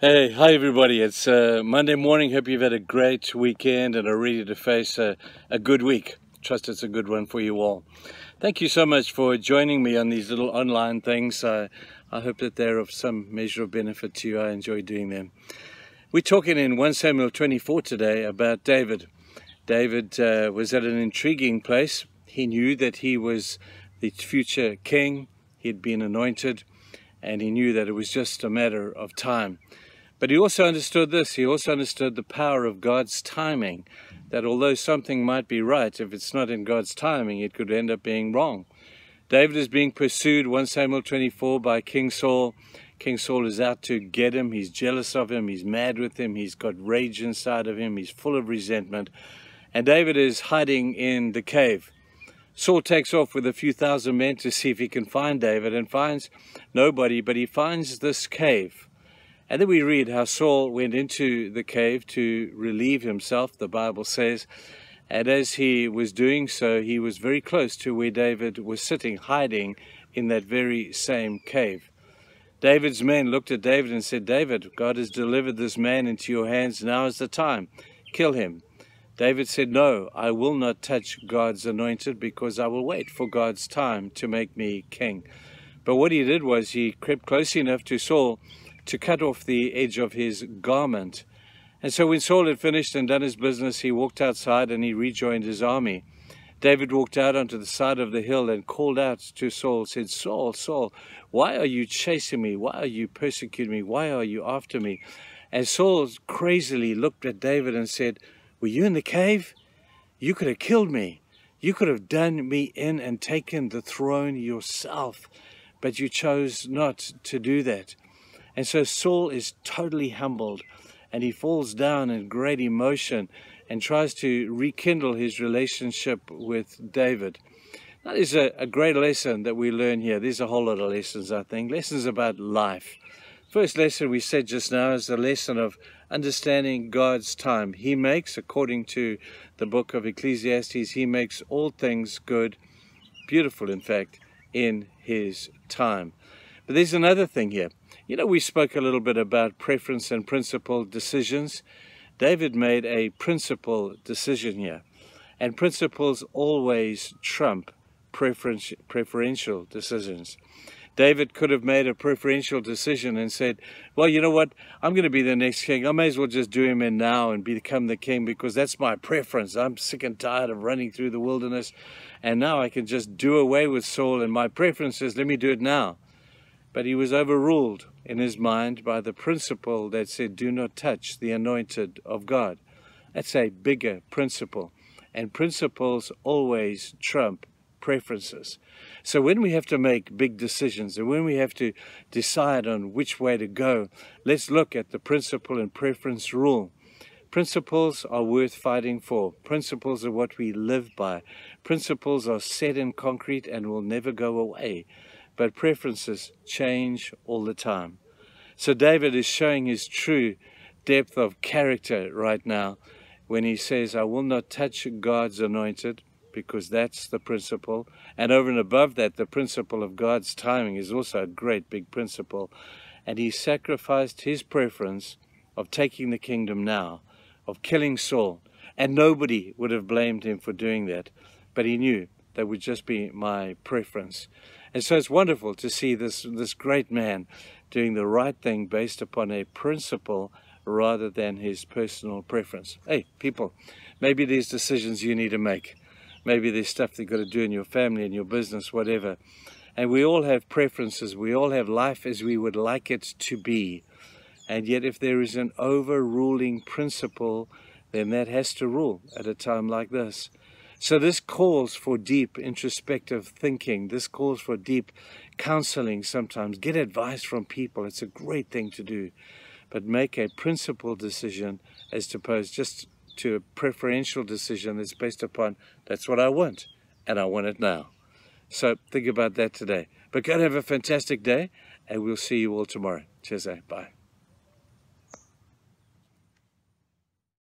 Hey, hi everybody. It's Monday morning. Hope you've had a great weekend and are ready to face a good week. Trust it's a good one for you all. Thank you so much for joining me on these little online things. I hope that they're of some measure of benefit to you. I enjoy doing them. We're talking in 1 Samuel 24 today about David. David was at an intriguing place. He knew that he was the future king. He'd been anointed, and he knew that it was just a matter of time. But he also understood this. He also understood the power of God's timing, that although something might be right, if it's not in God's timing, it could end up being wrong. David is being pursued, 1 Samuel 24, by King Saul. King Saul is out to get him. He's jealous of him. He's mad with him. He's got rage inside of him. He's full of resentment. And David is hiding in the cave. Saul takes off with a few thousand men to see if he can find David, and finds nobody, but he finds this cave. And then we read how Saul went into the cave to relieve himself, the Bible says. And as he was doing so, he was very close to where David was sitting, hiding in that very same cave. David's men looked at David and said, "David, God has delivered this man into your hands. Now is the time. Kill him." David said, "No, I will not touch God's anointed, because I will wait for God's time to make me king." But what he did was he crept close enough to Saul to cut off the edge of his garment. And so when Saul had finished and done his business, he walked outside and he rejoined his army. David walked out onto the side of the hill and called out to Saul, said, "Saul, Saul, why are you chasing me? Why are you persecuting me? Why are you after me?" And Saul crazily looked at David and said, "Were you in the cave? You could have killed me. You could have done me in and taken the throne yourself, but you chose not to do that." And so Saul is totally humbled, and he falls down in great emotion and tries to rekindle his relationship with David. That is a great lesson that we learn here. There's a whole lot of lessons, I think. Lessons about life. First lesson we said just now is the lesson of understanding God's time. He makes, according to the book of Ecclesiastes, he makes all things good, beautiful in fact, in his time. But there's another thing here. You know, we spoke a little bit about preference and principle decisions. David made a principle decision here. And principles always trump preferential decisions. David could have made a preferential decision and said, "Well, you know what? I'm going to be the next king. I may as well just do him in now and become the king, because that's my preference. I'm sick and tired of running through the wilderness. And now I can just do away with Saul, and my preference is, let me do it now." But he was overruled in his mind by the principle that said, "Do not touch the anointed of God." That's a bigger principle. And principles always trump preferences. So when we have to make big decisions, and when we have to decide on which way to go, let's look at the principle and preference rule. Principles are worth fighting for. Principles are what we live by. Principles are set in concrete and will never go away. But preferences change all the time. So David is showing his true depth of character right now when he says, "I will not touch God's anointed," because that's the principle. And over and above that, the principle of God's timing is also a great big principle. And he sacrificed his preference of taking the kingdom now, of killing Saul. And nobody would have blamed him for doing that. But he knew that would just be my preference. And so it's wonderful to see this great man doing the right thing based upon a principle rather than his personal preference. Hey, people, maybe there's decisions you need to make. Maybe there's stuff you've got to do in your family, in your business, whatever. And we all have preferences. We all have life as we would like it to be. And yet if there is an overruling principle, then that has to rule at a time like this. So this calls for deep introspective thinking. This calls for deep counseling sometimes. Get advice from people. It's a great thing to do. But make a principled decision as opposed just to a preferential decision that's based upon, that's what I want, and I want it now. So think about that today. But go and have a fantastic day, and we'll see you all tomorrow. Cheers, bye.